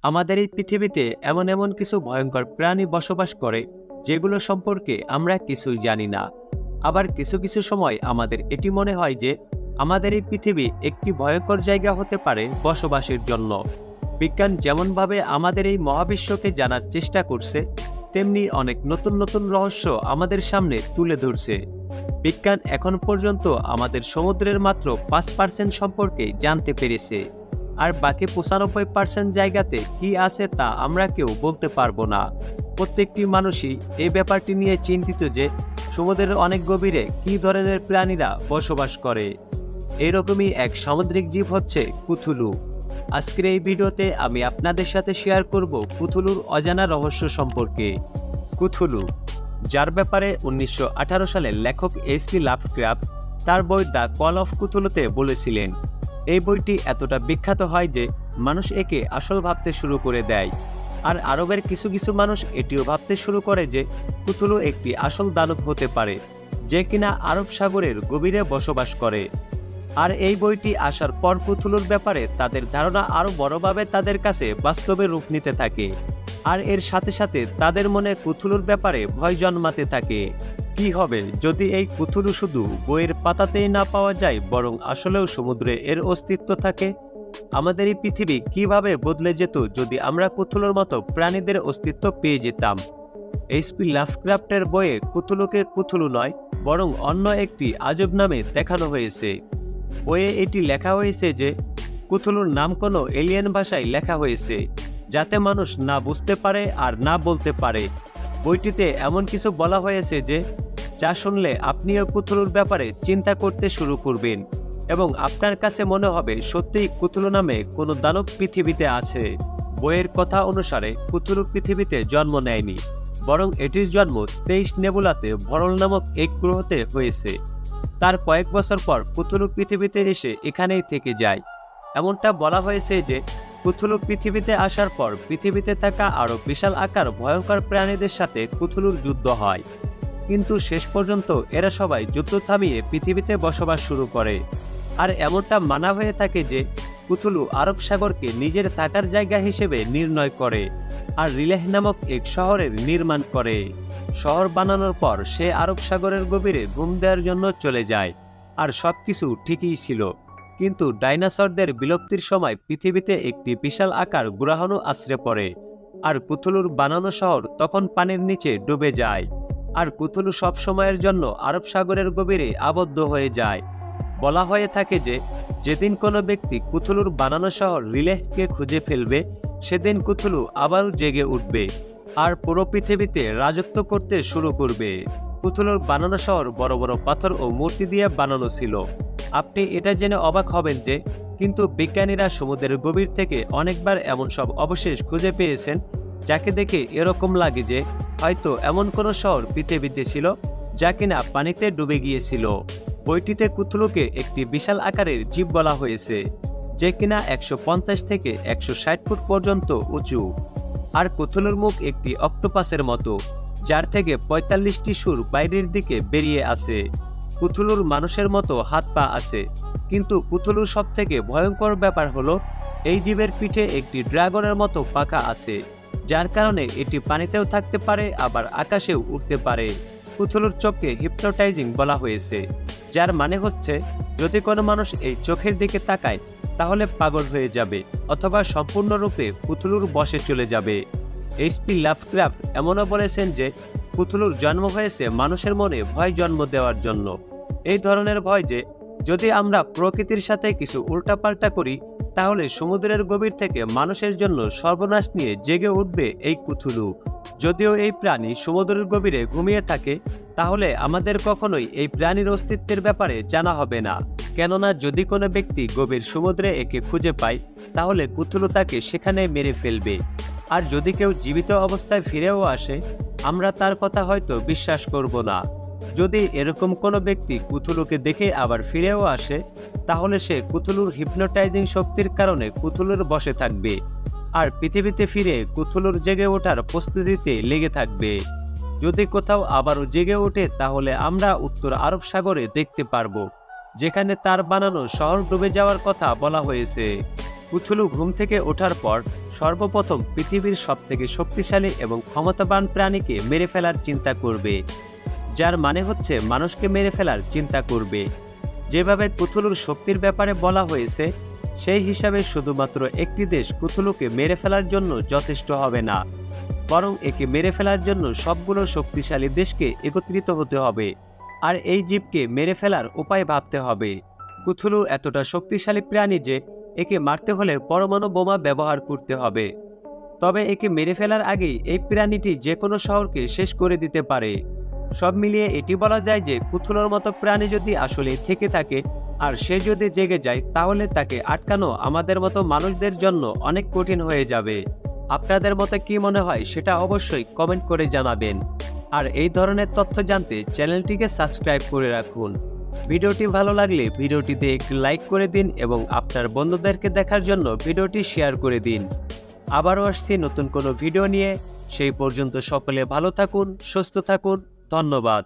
আমাদের এই পৃথিবীতে এমন এমন কিছু ভয়ঙ্কর প্রাণী বসবাস করে যেগুলো সম্পর্কে আমরা কিছুই জানি না। আবার কিছু কিছু সময় আমাদের এটি মনে হয় যে আমাদের এই পৃথিবী একটি ভয়ঙ্কর জায়গা হতে পারে বসবাসের জন্য। বিজ্ঞান যেমনভাবে আমাদের এই মহাবিশ্বকে জানার চেষ্টা করছে, তেমনি অনেক নতুন নতুন রহস্য আমাদের সামনে তুলে ধরছে। বিজ্ঞান এখন পর্যন্ত আমাদের সমুদ্রের মাত্র 5% সম্পর্কে জানতে পেরেছে, আর বাকি 95% জায়গাতে কি আছে তা আমরা কেউ বলতে পারবো না। প্রত্যেকটি মানুষই এই ব্যাপারটি নিয়ে চিন্তিত যে সমুদ্রের অনেক গভীরে কি ধরনের প্রাণীরা বসবাস করে। এরকমই এক সামুদ্রিক জীব হচ্ছে কুথুলু। আজকের এই ভিডিওতে আমি আপনাদের সাথে শেয়ার করব কুথুলুর অজানা রহস্য সম্পর্কে। কুথুলু, যার ব্যাপারে 1918 সালে লেখক এইচপি লাভক্রাফট তার বই দ্য কল অফ কুথুলুতে বলেছিলেন। এই বইটি এতটা বিখ্যাত হয় যে মানুষ একে আসল ভাবতে শুরু করে দেয়। আর আরবের কিছু কিছু মানুষ এটিও ভাবতে শুরু করে যে কুথুলু একটি আসল দানব হতে পারে, যে কিনা আরব সাগরের গভীরে বসবাস করে। আর এই বইটি আসার পর কুথুলুর ব্যাপারে তাদের ধারণা আরও বড়ভাবে তাদের কাছে বাস্তবে রূপ নিতে থাকে। আর এর সাথে সাথে তাদের মনে কুথুলুর ব্যাপারে ভয় জন্মাতে থাকে। কি হবে যদি এই কুথুলু শুধু বইয়ের পাতাতেই না পাওয়া যায়, বরং আসলেও সমুদ্রে এর অস্তিত্ব থাকে? আমাদের এই পৃথিবী কিভাবে বদলে যেত যদি আমরা কুথুলুর মতো প্রাণীদের অস্তিত্ব পেয়ে যেতাম? এইচপি লাভক্রাফটের বইয়ে কুথুলুকে কুথুলু নয়, বরং অন্য একটি আজব নামে দেখানো হয়েছে। বইয়ে এটি লেখা হয়েছে যে কুথুলুর নাম কোনো এলিয়েন ভাষায় লেখা হয়েছে, যাতে মানুষ না বুঝতে পারে আর না বলতে পারে। বইটিতে এমন কিছু বলা হয়েছে যে যা শুনলে আপনিও কুথুলুর ব্যাপারে চিন্তা করতে শুরু করবেন, এবং আপনার কাছে মনে হবে সত্যিই কুথুলু নামে কোনো দানব পৃথিবীতে আছে। বইয়ের কথা অনুসারে কুথুলু পৃথিবীতে জন্ম নেয়নি, বরং এটির জন্ম 23 নেবুলাতে ভরল নামক এক গ্রহতে হয়েছে। তার কয়েক বছর পর কুথুলু পৃথিবীতে এসে এখানেই থেকে যায়। এমনটা বলা হয়েছে যে কুথুলু পৃথিবীতে আসার পর পৃথিবীতে থাকা আরও বিশাল আকার ভয়ঙ্কর প্রাণীদের সাথে কুথুলুর যুদ্ধ হয়, কিন্তু শেষ পর্যন্ত এরা সবাই যুদ্ধ থামিয়ে পৃথিবীতে বসবাস শুরু করে। আর এমনটা মানা হয়ে থাকে যে কুথুলু আরব সাগরকে নিজের থাকার জায়গা হিসেবে নির্ণয় করে, আর রিলেহ নামক এক শহরের নির্মাণ করে। শহর বানানোর পর সে আরব সাগরের গভীরে ঘুম দেওয়ার জন্য চলে যায়। আর সবকিছু ঠিকই ছিল, কিন্তু ডাইনোসরদের বিলুপ্তির সময় পৃথিবীতে একটি বিশাল আকার গ্রহাণু আছড়ে পড়ে, আর কুথুলুর বানানো শহর তখন পানির নিচে ডুবে যায়। আর কুথুলু সব সময়ের জন্য আরব সাগরের গভীরে আবদ্ধ হয়ে যায়। বলা হয়ে থাকে যে যেদিন কোনো ব্যক্তি কুথুলুর বানানো শহর রিলেহকে খুঁজে ফেলবে, সেদিন কুথুলু আবারও জেগে উঠবে আর পুরো পৃথিবীতে রাজত্ব করতে শুরু করবে। কুথুলুর বানানো শহর বড় বড় পাথর ও মূর্তি দিয়ে বানানো ছিল। আপনি এটা জেনে অবাক হবেন যে কিন্তু বিজ্ঞানীরা সমুদ্রের গভীর থেকে অনেকবার এমন সব অবশেষ খুঁজে পেয়েছেন, যাকে দেখে এরকম লাগে যে হয়তো এমন কোনো শহর পৃথিবীতে ছিল যা কিনা পানিতে ডুবে গিয়েছিল। বইটিতে কুথুলুকে একটি বিশাল আকারের জীব বলা হয়েছে, যে কিনা 150 থেকে 160 ফুট পর্যন্ত উঁচু। আর কুথুলুর মুখ একটি অক্টোপাসের মতো, যার থেকে 45টি সুর বাইরের দিকে বেরিয়ে আসে। কুথুলুর মানুষের মতো হাত পা আছে, কিন্তু কুথুলুর সব থেকে ভয়ঙ্কর ব্যাপার হলো এই জীবের পিঠে একটি ড্রাগনের মতো পাখা আছে, যার কারণে এটি পানিতেও থাকতে পারে আবার আকাশেও উঠতে পারে। কুথুলুর চোখকে হিপনোটাইজিং বলা হয়েছে, যার মানে হচ্ছে যদি কোনো মানুষ এই চোখের দিকে তাকায় তাহলে পাগল হয়ে যাবে অথবা সম্পূর্ণরূপে কুথুলুর বশে চলে যাবে। এইচপি লাভক্রাফট এমনও বলেছেন যে কুথুলুর জন্ম হয়েছে মানুষের মনে ভয় জন্ম দেওয়ার জন্য। এই ধরনের ভয় যে যদি আমরা প্রকৃতির সাথে কিছু উল্টাপাল্টা করি, তাহলে সমুদ্রের গভীর থেকে মানুষের জন্য সর্বনাশ নিয়ে জেগে উঠবে এই কুথুলু। যদিও এই প্রাণী সমুদ্রের গভীরে ঘুমিয়ে থাকে, তাহলে আমাদের কখনোই এই প্রাণীর অস্তিত্বের ব্যাপারে জানা হবে না, কেননা যদি কোনো ব্যক্তি গভীর সমুদ্রে একে খুঁজে পায়, তাহলে কুথুলু তাকে সেখানে মেরে ফেলবে। আর যদি কেউ জীবিত অবস্থায় ফিরেও আসে, আমরা তার কথা হয়তো বিশ্বাস করব না। যদি এরকম কোনো ব্যক্তি কুথুলুকে দেখে আবার ফিরেও আসে, তাহলে সে কুথুলুর হিপনোটাইজিং শক্তির কারণে কুথুলুর বশে থাকবে, আর পৃথিবীতে ফিরে কুথুলুর জেগে ওঠার প্রস্তুতিতে লেগে থাকবে। যদি কোথাও আবারও জেগে ওঠে, তাহলে আমরা উত্তর আরব সাগরে দেখতে পারবো, যেখানে তার বানানো শহর ডুবে যাওয়ার কথা বলা হয়েছে। কুথুলু ঘুম থেকে ওঠার পর সর্বপ্রথম পৃথিবীর সবথেকে শক্তিশালী এবং ক্ষমতাবান প্রাণীকে মেরে ফেলার চিন্তা করবে, যার মানে হচ্ছে মানুষকে মেরে ফেলার চিন্তা করবে। যেভাবে কুথুলুর শক্তির ব্যাপারে বলা হয়েছে, সেই হিসাবে শুধুমাত্র একটি দেশ কুথুলুকে মেরে ফেলার জন্য যথেষ্ট হবে না, বরং একে মেরে ফেলার জন্য সবগুলো শক্তিশালী দেশকে একত্রিত হতে হবে, আর এই জীবকে মেরে ফেলার উপায় ভাবতে হবে। কুথুলু এতটা শক্তিশালী প্রাণী যে একে মারতে হলে পরমাণু বোমা ব্যবহার করতে হবে। তবে একে মেরে ফেলার আগেই এই প্রাণীটি যে কোনো শহরকে শেষ করে দিতে পারে। সব মিলিয়ে এটি বলা যায় যে কুথুলুর মতো প্রাণী যদি আসলে থেকে থাকে আর সে যদি জেগে যায়, তাহলে তাকে আটকানো আমাদের মতো মানুষদের জন্য অনেক কঠিন হয়ে যাবে। আপনাদের মতে কি মনে হয় সেটা অবশ্যই কমেন্ট করে জানাবেন। আর এই ধরনের তথ্য জানতে চ্যানেলটিকে সাবস্ক্রাইব করে রাখুন। ভিডিওটি ভালো লাগলে ভিডিওটিতে একটি লাইক করে দিন এবং আপনার বন্ধুদেরকে দেখার জন্য ভিডিওটি শেয়ার করে দিন। আবারও আসছি নতুন কোনো ভিডিও নিয়ে। সেই পর্যন্ত সকলে ভালো থাকুন, সুস্থ থাকুন। ধন্যবাদ।